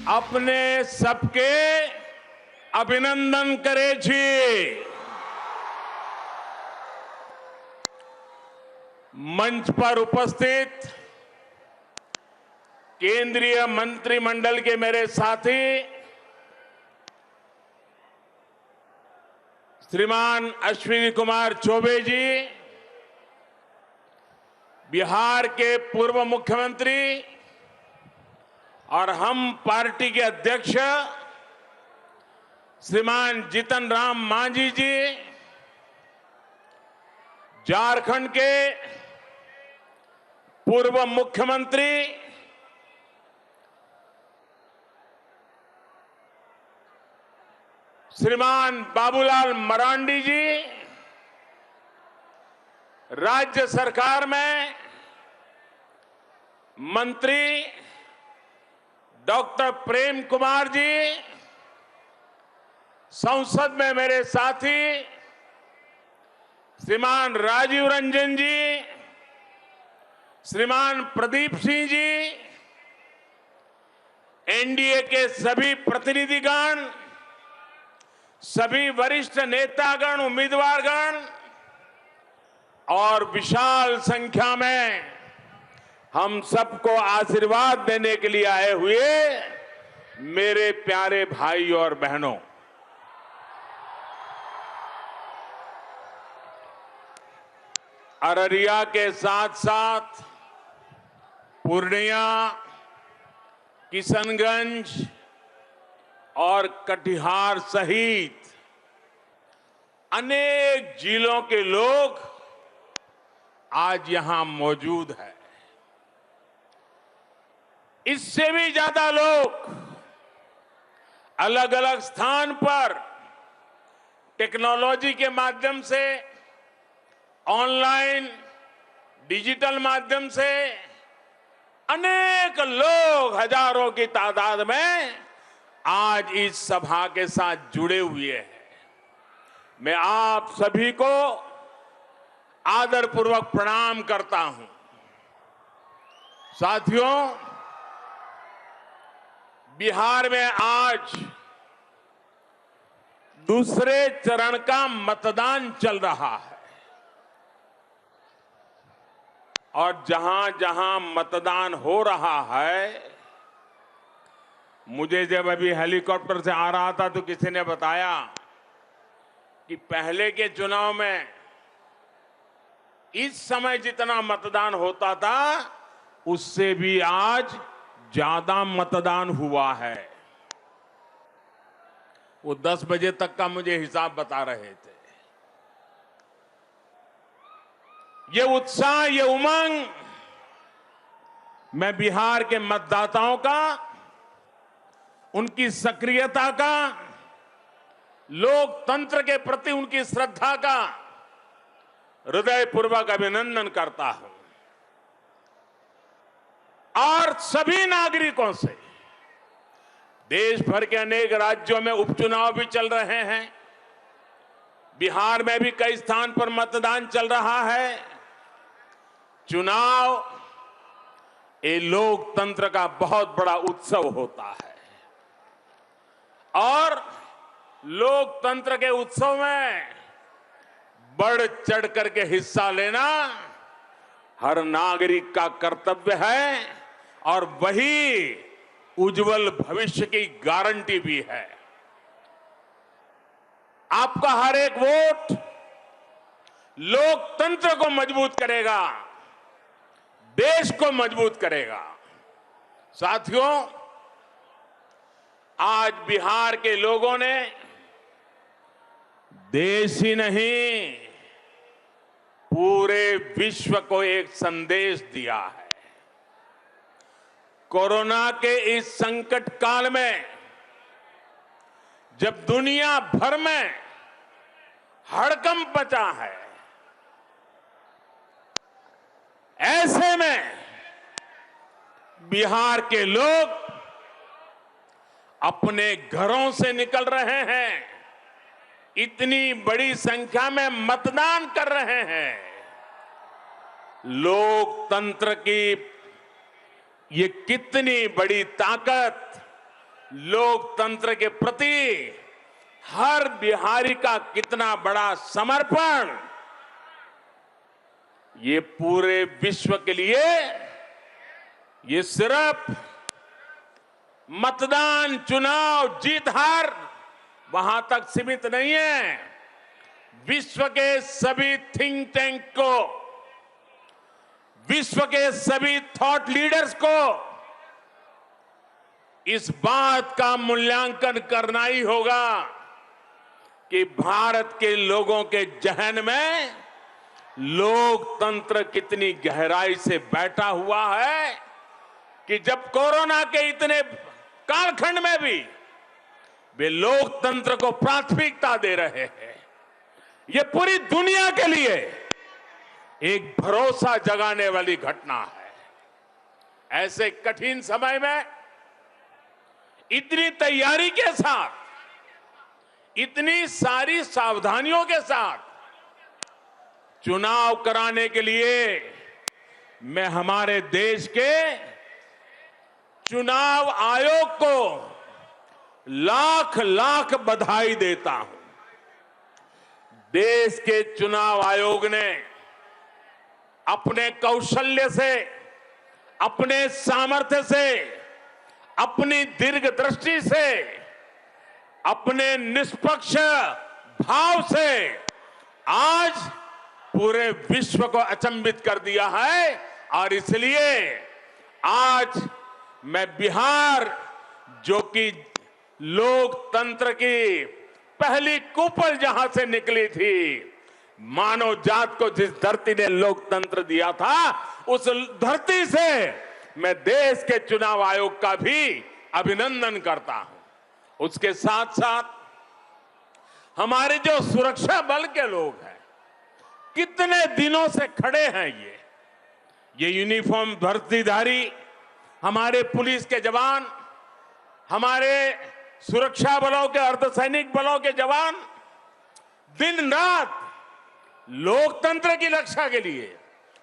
अपने सबके अभिनंदन करे छी। मंच पर उपस्थित केंद्रीय मंत्रिमंडल के मेरे साथी श्रीमान अश्विनी कुमार चौबे जी, बिहार के पूर्व मुख्यमंत्री और हम पार्टी के अध्यक्ष श्रीमान जीतन राम मांझी जी, झारखंड के पूर्व मुख्यमंत्री श्रीमान बाबूलाल मरांडी जी, राज्य सरकार में मंत्री डॉक्टर प्रेम कुमार जी, संसद में मेरे साथी श्रीमान राजीव रंजन जी, श्रीमान प्रदीप सिंह जी, एनडीए के सभी प्रतिनिधिगण, सभी वरिष्ठ नेतागण, उम्मीदवारगण और विशाल संख्या में हम सबको आशीर्वाद देने के लिए आए हुए मेरे प्यारे भाई और बहनों, अररिया के साथ साथ पूर्णिया, किशनगंज और कटिहार सहित अनेक जिलों के लोग आज यहां मौजूद हैं। इससे भी ज्यादा लोग अलग अलग स्थान पर टेक्नोलॉजी के माध्यम से, ऑनलाइन, डिजिटल माध्यम से अनेक लोग हजारों की तादाद में आज इस सभा के साथ जुड़े हुए हैं। मैं आप सभी को आदरपूर्वक प्रणाम करता हूं। साथियों, बिहार में आज दूसरे चरण का मतदान चल रहा है और जहां जहां मतदान हो रहा है, मुझे जब अभी हेलीकॉप्टर से आ रहा था तो किसी ने बताया कि पहले के चुनाव में इस समय जितना मतदान होता था उससे भी आज ज्यादा मतदान हुआ है। वो 10 बजे तक का मुझे हिसाब बता रहे थे। ये उत्साह, ये उमंग मैं बिहार के मतदाताओं का, उनकी सक्रियता का, लोकतंत्र के प्रति उनकी श्रद्धा का हृदयपूर्वक अभिनंदन करता हूं और सभी नागरिकों से, देश भर के अनेक राज्यों में उपचुनाव भी चल रहे हैं, बिहार में भी कई स्थान पर मतदान चल रहा है। चुनाव ये लोकतंत्र का बहुत बड़ा उत्सव होता है और लोकतंत्र के उत्सव में बढ़ चढ़ करके हिस्सा लेना हर नागरिक का कर्तव्य है और वही उज्जवल भविष्य की गारंटी भी है। आपका हर एक वोट लोकतंत्र को मजबूत करेगा, देश को मजबूत करेगा। साथियों, आज बिहार के लोगों ने देश ही नहीं पूरे विश्व को एक संदेश दिया है। कोरोना के इस संकट काल में जब दुनिया भर में हड़कंप मचा है, ऐसे में बिहार के लोग अपने घरों से निकल रहे हैं, इतनी बड़ी संख्या में मतदान कर रहे हैं। लोकतंत्र की ये कितनी बड़ी ताकत, लोकतंत्र के प्रति हर बिहारी का कितना बड़ा समर्पण, ये पूरे विश्व के लिए ये सिर्फ मतदान, चुनाव, जीत हार वहां तक सीमित नहीं है। विश्व के सभी थिंक टैंक को, विश्व के सभी थॉट लीडर्स को इस बात का मूल्यांकन करना ही होगा कि भारत के लोगों के जहन में लोकतंत्र कितनी गहराई से बैठा हुआ है कि जब कोरोना के इतने कालखंड में भी वे लोकतंत्र को प्राथमिकता दे रहे हैं। ये पूरी दुनिया के लिए एक भरोसा जगाने वाली घटना है। ऐसे कठिन समय में इतनी तैयारी के साथ, इतनी सारी सावधानियों के साथ चुनाव कराने के लिए मैं हमारे देश के चुनाव आयोग को लाख लाख बधाई देता हूं। देश के चुनाव आयोग ने अपने कौशल्य से, अपने सामर्थ्य से, अपनी दीर्घदृष्टि से, अपने निष्पक्ष भाव से आज पूरे विश्व को अचंभित कर दिया है। और इसलिए आज मैं बिहार, जो कि लोकतंत्र की पहली कुपल जहां से निकली थी, मानव जात को जिस धरती ने लोकतंत्र दिया था, उस धरती से मैं देश के चुनाव आयोग का भी अभिनंदन करता हूं। उसके साथ साथ हमारे जो सुरक्षा बल के लोग हैं, कितने दिनों से खड़े हैं, ये यूनिफॉर्म वर्दीधारी हमारे पुलिस के जवान, हमारे सुरक्षा बलों के, अर्धसैनिक बलों के जवान दिन रात लोकतंत्र की रक्षा के लिए,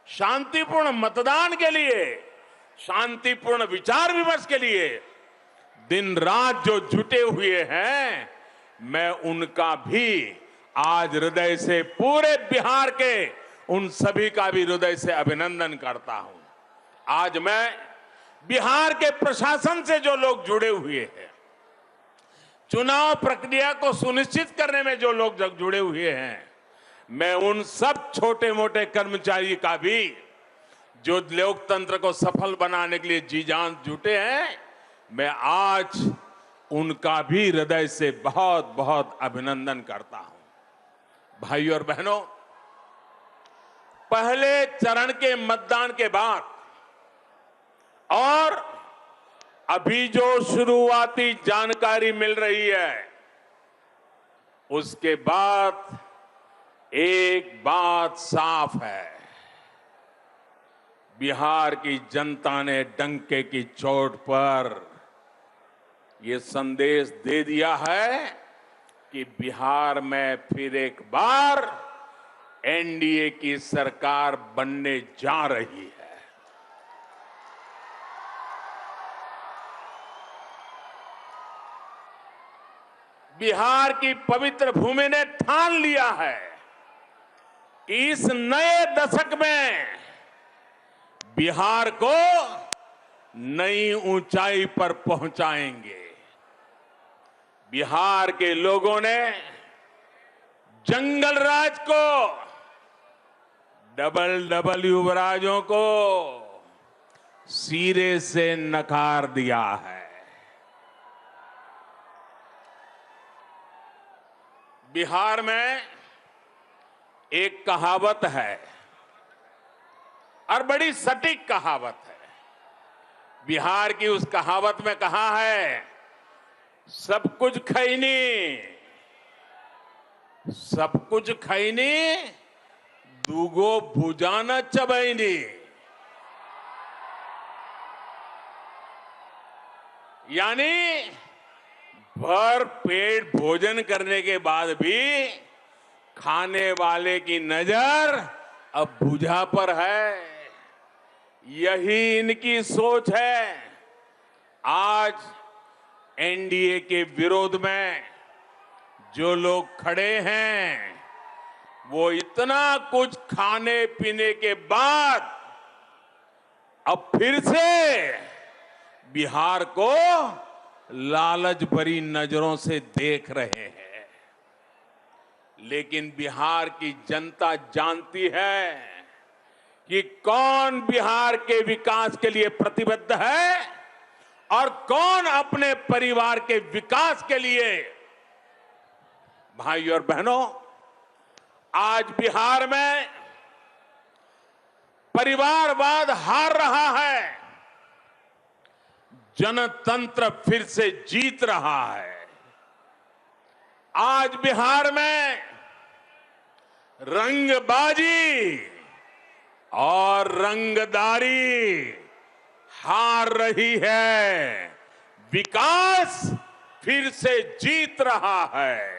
शांतिपूर्ण मतदान के लिए, शांतिपूर्ण विचार विमर्श के लिए दिन रात जो जुटे हुए हैं, मैं उनका भी आज हृदय से, पूरे बिहार के उन सभी का भी हृदय से अभिनंदन करता हूं। आज मैं बिहार के प्रशासन से जो लोग जुड़े हुए हैं, चुनाव प्रक्रिया को सुनिश्चित करने में जो लोग जुड़े हुए हैं, मैं उन सब छोटे मोटे कर्मचारी का भी, जो लोकतंत्र को सफल बनाने के लिए जी जान जुटे हैं, मैं आज उनका भी हृदय से बहुत बहुत अभिनंदन करता हूं। भाइयों और बहनों, पहले चरण के मतदान के बाद और अभी जो शुरुआती जानकारी मिल रही है, उसके बाद एक बात साफ है, बिहार की जनता ने डंके की चोट पर यह संदेश दे दिया है कि बिहार में फिर एक बार एनडीए की सरकार बनने जा रही है। बिहार की पवित्र भूमि ने ठान लिया है कि इस नए दशक में बिहार को नई ऊंचाई पर पहुंचाएंगे। बिहार के लोगों ने जंगल राज को, डबल युवराजों को सिरे से नकार दिया है। बिहार में एक कहावत है और बड़ी सटीक कहावत है। बिहार की उस कहावत में कहा है, सब कुछ खैनी, सब कुछ खैनी, दूगो भुजाना चबैनी। यानी भर पेट भोजन करने के बाद भी खाने वाले की नजर अब भुजा पर है। यही इनकी सोच है। आज एनडीए के विरोध में जो लोग खड़े हैं वो इतना कुछ खाने पीने के बाद अब फिर से बिहार को लालच भरी नजरों से देख रहे हैं। लेकिन बिहार की जनता जानती है कि कौन बिहार के विकास के लिए प्रतिबद्ध है और कौन अपने परिवार के विकास के लिए। भाइयों और बहनों, आज बिहार में परिवारवाद हार रहा है, जनतंत्र फिर से जीत रहा है। आज बिहार में रंगबाजी और रंगदारी हार रही है, विकास फिर से जीत रहा है।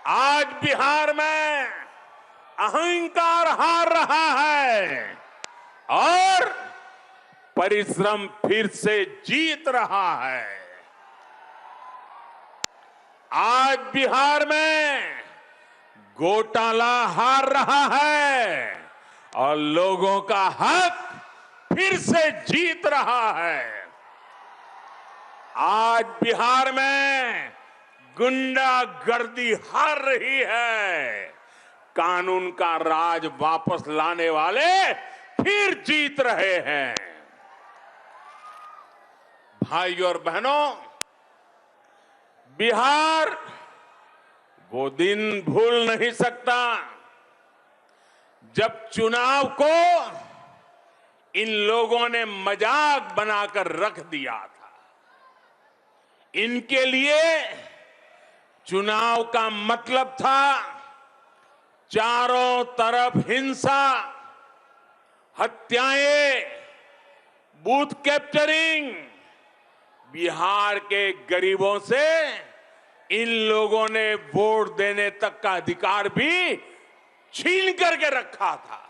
आज बिहार में अहंकार हार रहा है और परिश्रम फिर से जीत रहा है। आज बिहार में घोटाला हार रहा है और लोगों का हक फिर से जीत रहा है। आज बिहार में गुंडागर्दी हार रही है, कानून का राज वापस लाने वाले फिर जीत रहे हैं। भाइयों और बहनों, बिहार वो दिन भूल नहीं सकता जब चुनाव को इन लोगों ने मजाक बनाकर रख दिया था। इनके लिए चुनाव का मतलब था चारों तरफ हिंसा, हत्याएं, बूथ कैप्चरिंग। बिहार के गरीबों से इन लोगों ने वोट देने तक का अधिकार भी छीन करके रखा था।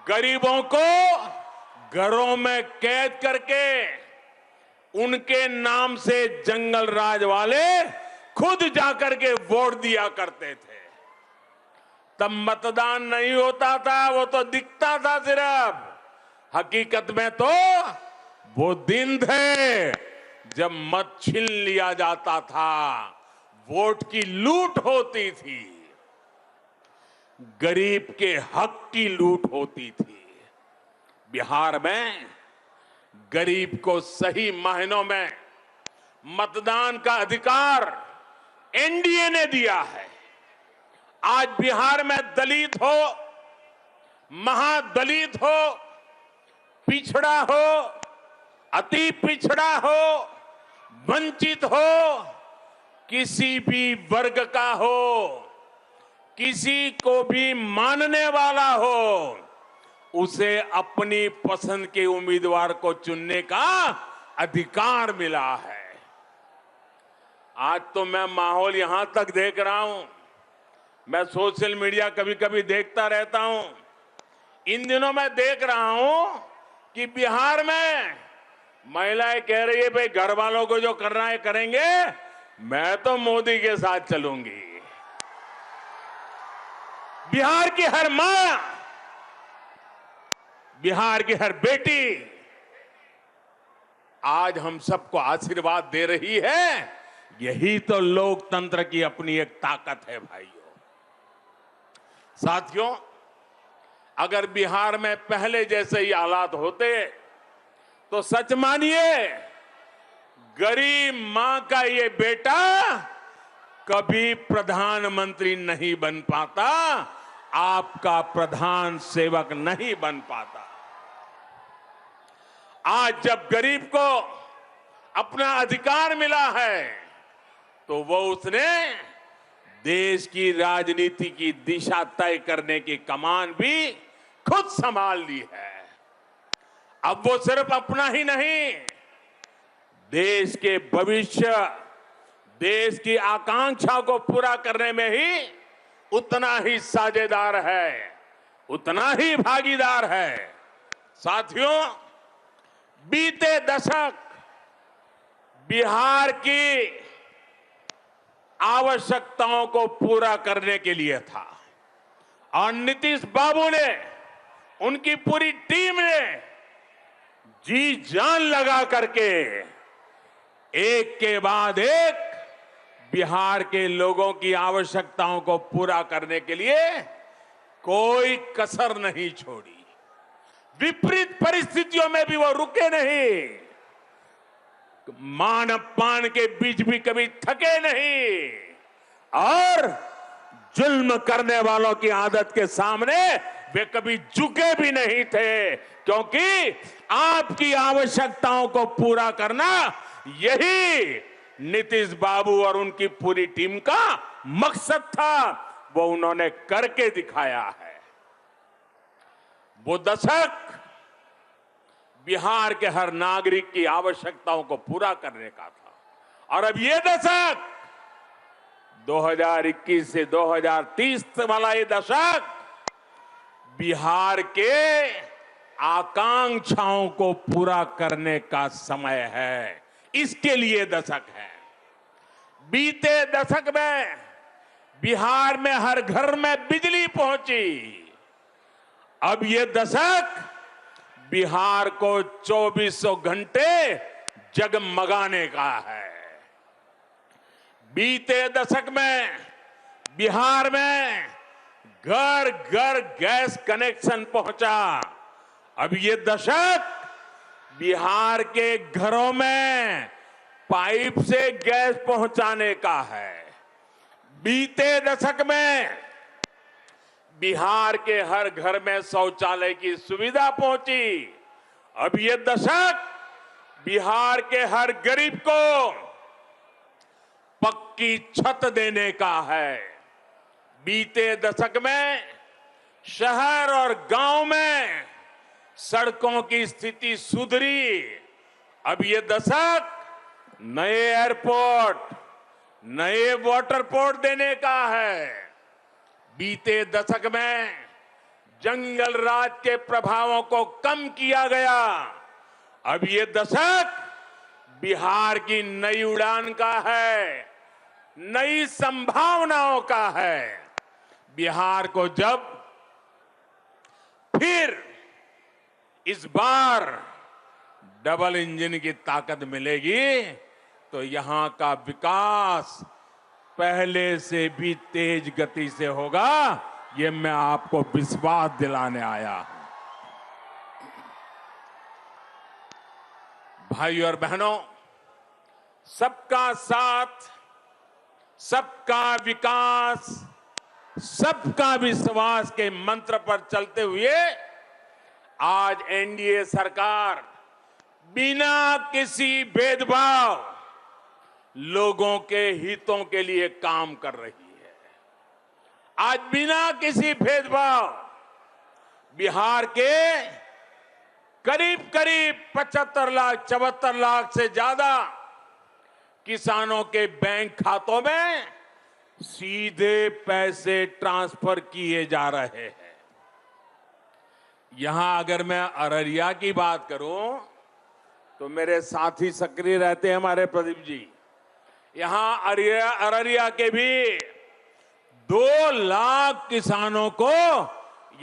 गरीबों को घरों में कैद करके उनके नाम से जंगल राज वाले खुद जाकर के वोट दिया करते थे। तब मतदान नहीं होता था, वो तो दिखता था सिर्फ। हकीकत में तो वो दिन थे जब मत छीन लिया जाता था, वोट की लूट होती थी, गरीब के हक की लूट होती थी। बिहार में गरीब को सही मायनों में मतदान का अधिकार एनडीए ने दिया है। आज बिहार में दलित हो, महादलित हो, पिछड़ा हो, अति पिछड़ा हो, वंचित हो, किसी भी वर्ग का हो, किसी को भी मानने वाला हो, उसे अपनी पसंद के उम्मीदवार को चुनने का अधिकार मिला है। आज तो मैं माहौल यहां तक देख रहा हूं, मैं सोशल मीडिया कभी कभी देखता रहता हूं। इन दिनों मैं देख रहा हूं कि बिहार में महिलाएं कह रही है भाई घर वालों को जो करना है करेंगे, मैं तो मोदी के साथ चलूंगी। बिहार की हर मां, बिहार की हर बेटी आज हम सबको आशीर्वाद दे रही है। यही तो लोकतंत्र की अपनी एक ताकत है भाइयों। साथियों, अगर बिहार में पहले जैसे ही हालात होते तो सच मानिए गरीब मां का ये बेटा कभी प्रधानमंत्री नहीं बन पाता, आपका प्रधान सेवक नहीं बन पाता। आज जब गरीब को अपना अधिकार मिला है तो वो उसने देश की राजनीति की दिशा तय करने की कमान भी खुद संभाल ली है। अब वो सिर्फ अपना ही नहीं, देश के भविष्य, देश की आकांक्षा को पूरा करने में ही उतना ही साझेदार है, उतना ही भागीदार है। साथियों, बीते दशक बिहार की आवश्यकताओं को पूरा करने के लिए था और नीतीश बाबू ने, उनकी पूरी टीम ने जी जान लगा करके एक के बाद एक बिहार के लोगों की आवश्यकताओं को पूरा करने के लिए कोई कसर नहीं छोड़ी। विपरीत परिस्थितियों में भी वो रुके नहीं, मान अपमान के बीच भी कभी थके नहीं और जुल्म करने वालों की आदत के सामने वे कभी झुके भी नहीं थे, क्योंकि आपकी आवश्यकताओं को पूरा करना यही नीतीश बाबू और उनकी पूरी टीम का मकसद था। वो उन्होंने करके दिखाया है। वो दशक बिहार के हर नागरिक की आवश्यकताओं को पूरा करने का था और अब ये दशक 2021 से 2030 वाला ये दशक बिहार के आकांक्षाओं को पूरा करने का समय है। इसके लिए दशक है। बीते दशक में बिहार में हर घर में बिजली पहुंची। अब ये दशक बिहार को 2400 घंटे जगमगाने का है। बीते दशक में बिहार में घर घर गैस कनेक्शन पहुंचा। अब ये दशक बिहार के घरों में पाइप से गैस पहुंचाने का है। बीते दशक में बिहार के हर घर में शौचालय की सुविधा पहुंची। अब ये दशक बिहार के हर गरीब को पक्की छत देने का है। बीते दशक में शहर और गांव में सड़कों की स्थिति सुधरी। अब ये दशक नए एयरपोर्ट, नए वाटर पोर्ट देने का है। बीते दशक में जंगल राज के प्रभावों को कम किया गया। अब ये दशक बिहार की नई उड़ान का है, नई संभावनाओं का है। बिहार को जब फिर इस बार डबल इंजन की ताकत मिलेगी तो यहां का विकास पहले से भी तेज गति से होगा। ये मैं आपको विश्वास दिलाने आया हूं। भाइयों और बहनों, सबका साथ, सबका विकास, सबका विश्वास के मंत्र पर चलते हुए आज एनडीए सरकार बिना किसी भेदभाव लोगों के हितों के लिए काम कर रही है। आज बिना किसी भेदभाव बिहार के करीब करीब 75 लाख 74 लाख से ज्यादा किसानों के बैंक खातों में सीधे पैसे ट्रांसफर किए जा रहे हैं। यहां अगर मैं अररिया की बात करूं तो मेरे साथी सक्रिय रहते हैं हमारे प्रदीप जी। यहां अररिया के भी 2 लाख किसानों को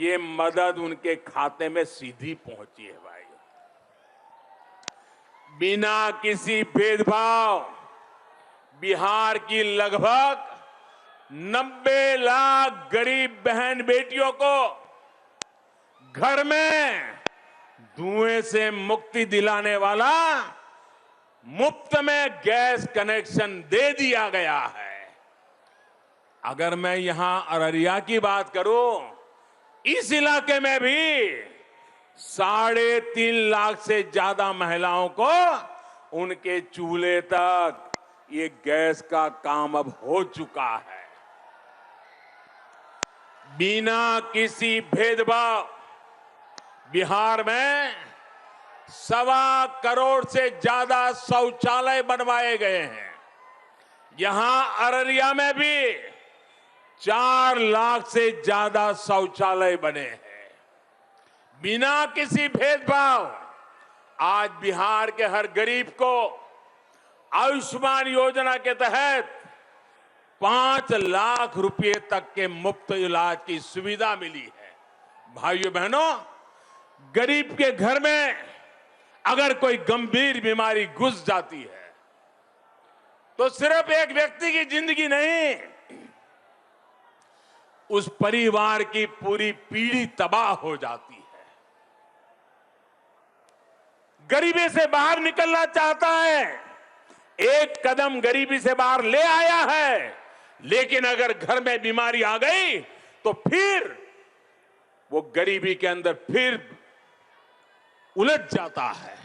ये मदद उनके खाते में सीधी पहुंची है। भाई, बिना किसी भेदभाव बिहार की लगभग 90 लाख गरीब बहन बेटियों को घर में धुएं से मुक्ति दिलाने वाला मुफ्त में गैस कनेक्शन दे दिया गया है। अगर मैं यहां अररिया की बात करूं, इस इलाके में भी 3.5 लाख से ज्यादा महिलाओं को उनके चूल्हे तक ये गैस का काम अब हो चुका है। बिना किसी भेदभाव बिहार में 1.25 करोड़ से ज्यादा शौचालय बनवाए गए हैं। यहां अररिया में भी 4 लाख से ज्यादा शौचालय बने हैं। बिना किसी भेदभाव आज बिहार के हर गरीब को आयुष्मान योजना के तहत 5 लाख रुपए तक के मुफ्त इलाज की सुविधा मिली है। भाइयों बहनों, गरीब के घर में अगर कोई गंभीर बीमारी घुस जाती है तो सिर्फ एक व्यक्ति की जिंदगी नहीं, उस परिवार की पूरी पीढ़ी तबाह हो जाती है। गरीबी से बाहर निकलना चाहता है, एक कदम गरीबी से बाहर ले आया है, लेकिन अगर घर में बीमारी आ गई तो फिर वो गरीबी के अंदर फिर उलझ जाता है।